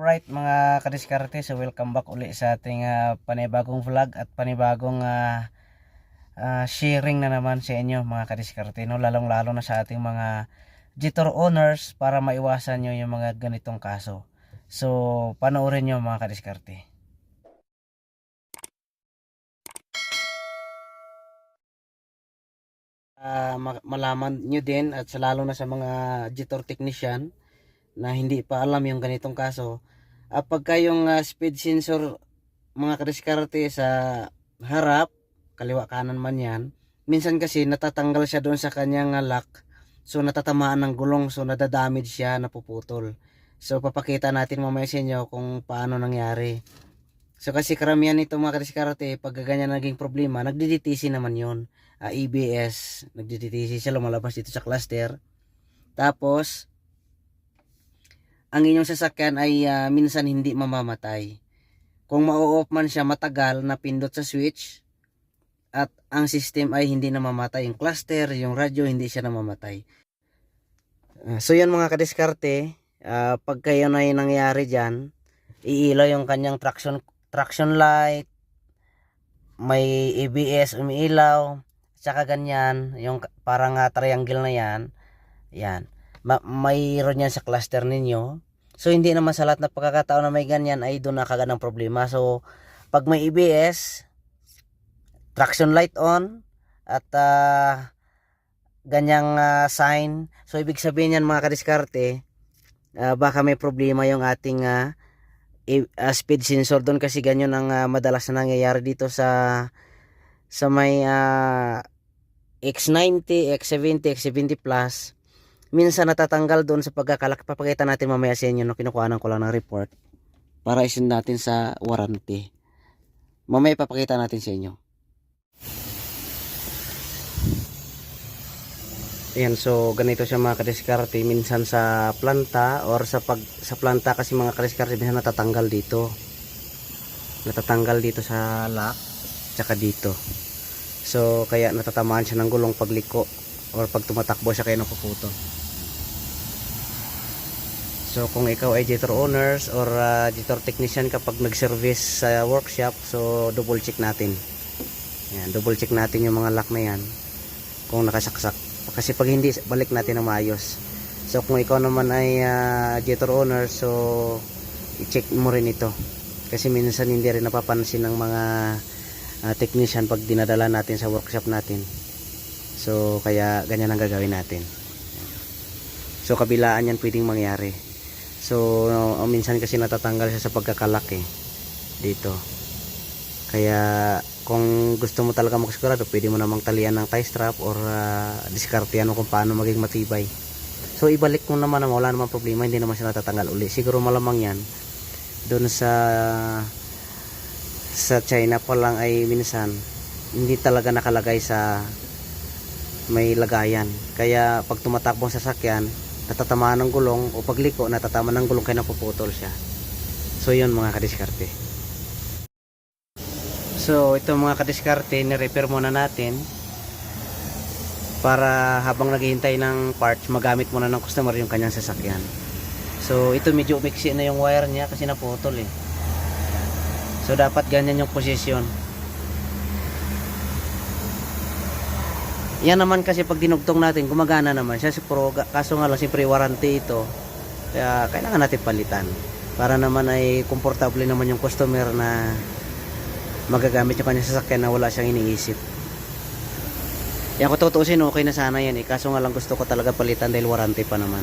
Alright mga kadiskarte, so welcome back uli sa ating panibagong vlog at panibagong sharing na naman sa inyo mga kadiskarte, no? Lalong lalo na sa ating mga Jitor owners para maiwasan nyo yung mga ganitong kaso. So panoorin nyo mga kadiskarte. Malaman nyo din at sa lalo na sa mga Jitor technician na hindi pa alam yung ganitong kaso, pagka yung speed sensor mga kadiskarte sa harap, kaliwa kanan man yan, minsan kasi natatanggal siya doon sa kanyang lock, so natatamaan ng gulong, so nadadamage siya, napuputol. So papakita natin mamaya sa inyo kung paano nangyari. So kasi karamihan nito mga kadiskarte, pag ganyan naging problema, nagdi-DTC naman yun, ABS, nagdi-DTC siya, lumalabas dito sa cluster. Tapos ang inyong sasakyan ay minsan hindi mamamatay. Kung ma-off man siya matagal na pindot sa switch at ang system ay hindi namamatay, yung cluster, yung radyo hindi siya namamatay. So yan mga kadiskarte, pagka yun ay nangyari dyan, iilaw yung kanyang traction light, may ABS umiilaw, tsaka ganyan, yung parang triangle na yan, yan. Mayroon yan sa cluster ninyo. So hindi naman sa lahat na pagkakataon na may ganyan ay doon na kagad ng problema. So pag may ABS, traction light on at ganyang sign, so ibig sabihin yan mga kadiskarte, baka may problema yung ating speed sensor doon, kasi ganyan ang madalas na nangyayari dito sa may X90, X70, X70 Plus. Minsan natatanggal doon sa pagkakalak. Papakita natin mamaya sa inyo, no? Kinukuhanan ko lang ng report para isin natin sa warranty. Mamaya papakita natin sa inyo. Ayan, so ganito siya mga kadiskarte. Minsan sa planta or sa planta kasi mga kadiskarte, minsan natatanggal dito. Natatanggal dito sa lock, tsaka dito. So kaya natatamaan siya ng gulong pagliko or pag tumatakbo siya, kaya napuputol. So kung ikaw ay Jitor owners or Jitor technician, kapag nag-service sa workshop, so double check natin. Yan, double check natin yung mga lock na yan kung nakasaksak. Kasi pag hindi, balik natin ng maayos. So kung ikaw naman ay Jitor owner, so i-check mo rin ito. Kasi minsan hindi rin napapansin ng mga technician pag dinadala natin sa workshop natin. So kaya ganyan ang gagawin natin. So kabilaan yan pwedeng mangyari. So minsan kasi natatanggal siya sa pagkakalaki dito. Kaya kung gusto mo talaga makasigurado, pwede mo namang talian ng tie strap or diskartehan mo kung paano maging matibay. So ibalik mo naman, wala namang problema, hindi naman siya natatanggal uli. Siguro malamang yan doon sa China pa lang ay minsan hindi talaga nakalagay sa may lagayan. Kaya pag tumatakbo sa sasakyan, natatamaan ng gulong, o pagliko natatamaan ng gulong, kaya napuputol siya. So yun mga kadiskarte. So ito mga kadiskarte, ni-repair muna natin para habang naghihintay ng parts, magamit muna ng customer yung kanyang sasakyan. So ito medyo umiksi na yung wire niya kasi naputol eh. So dapat ganyan yung posisyon. Yan naman kasi pag dinugtong natin, gumagana naman siya. Kaso nga lang, siyempre warranty ito. Kaya kailangan natin palitan. Para naman ay komportable naman yung customer na magagamit yung kanyang sasakyan na wala siyang iniisip. Yan, kung tutuusin, okay na sana yan eh. Kaso nga lang gusto ko talaga palitan dahil warranty pa naman.